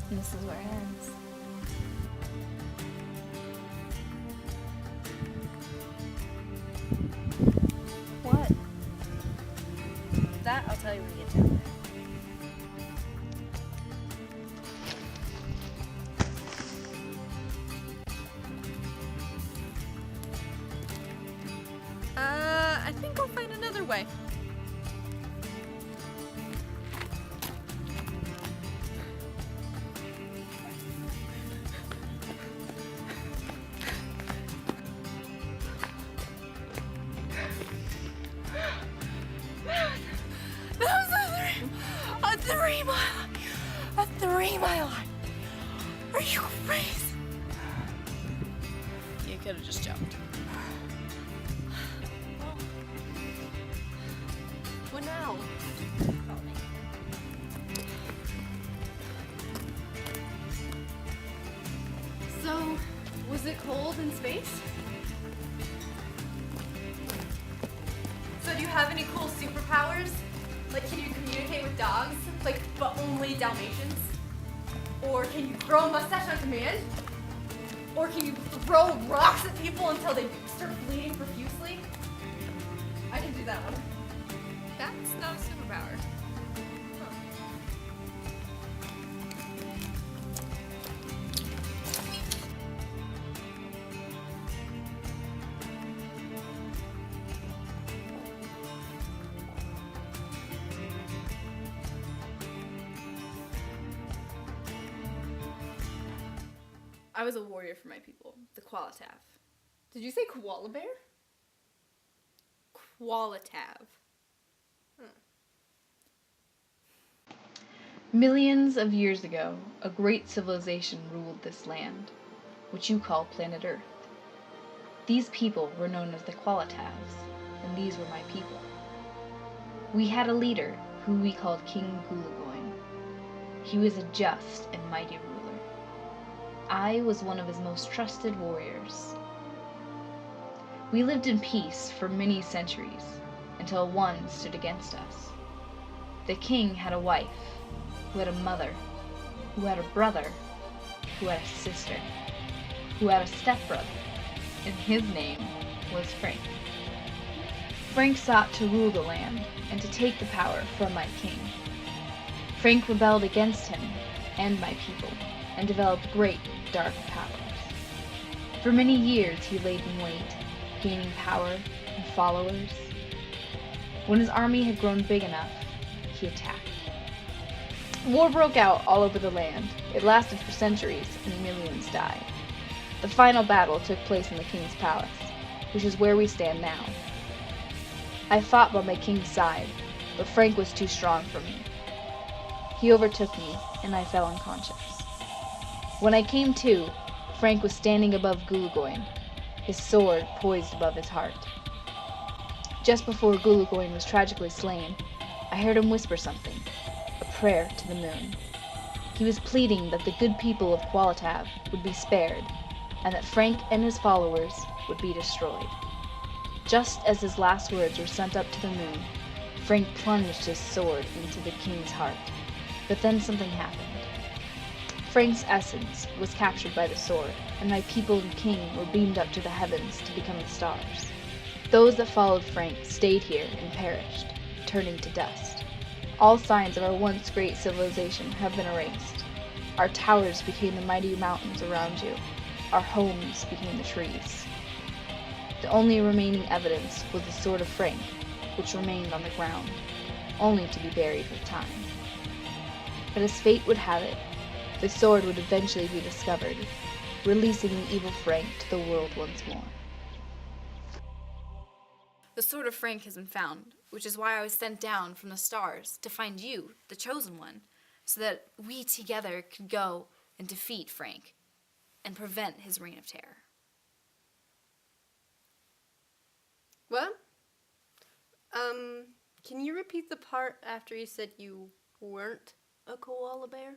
And this is where it ends. What? That I'll tell you when we get down there. I think I'll find another way. A 3 mile line. Are you crazy? You could have just jumped. What now? Follow me. So, was it cold in space? So do you have any cool superpowers? Like, can you communicate with dogs? Like, but only Dalmatians? Or can you grow a mustache on command? Or can you throw rocks at people until they start bleeding profusely? I can do that one. That's not a superpower. Huh. I was a warrior for my people, the Qualitav. Did you say koala bear? Qualitav. Millions of years ago, a great civilization ruled this land, which you call planet Earth. These people were known as the Qualitavs, and these were my people. We had a leader who we called King Gulagoin. He was a just and mighty ruler. I was one of his most trusted warriors. We lived in peace for many centuries, until one stood against us. The king had a wife, who had a mother, who had a brother, who had a sister, who had a stepbrother, and his name was Frank. Frank sought to rule the land and to take the power from my king. Frank rebelled against him and my people, and developed great dark powers. For many years he laid in wait, gaining power and followers. When his army had grown big enough, he attacked. War broke out all over the land. It lasted for centuries, and millions died. The final battle took place in the king's palace, which is where we stand now. I fought by my king's side, but Frank was too strong for me. He overtook me, and I fell unconscious. When I came to, Frank was standing above Gulagoin, his sword poised above his heart. Just before Gulagoin was tragically slain, I heard him whisper something, a prayer to the moon. He was pleading that the good people of Qualitav would be spared, and that Frank and his followers would be destroyed. Just as his last words were sent up to the moon, Frank plunged his sword into the king's heart. But then something happened. Frank's essence was captured by the sword, and my people and king were beamed up to the heavens to become the stars. Those that followed Frank stayed here and perished, turning to dust. All signs of our once great civilization have been erased. Our towers became the mighty mountains around you. Our homes became the trees. The only remaining evidence was the sword of Frank, which remained on the ground, only to be buried with time. But as fate would have it, the sword would eventually be discovered, releasing the evil Frank to the world once more. The sword of Frank has been found, which is why I was sent down from the stars to find you, the chosen one, so that we together could go and defeat Frank and prevent his reign of terror. What? Can you repeat the part after you said you weren't a koala bear?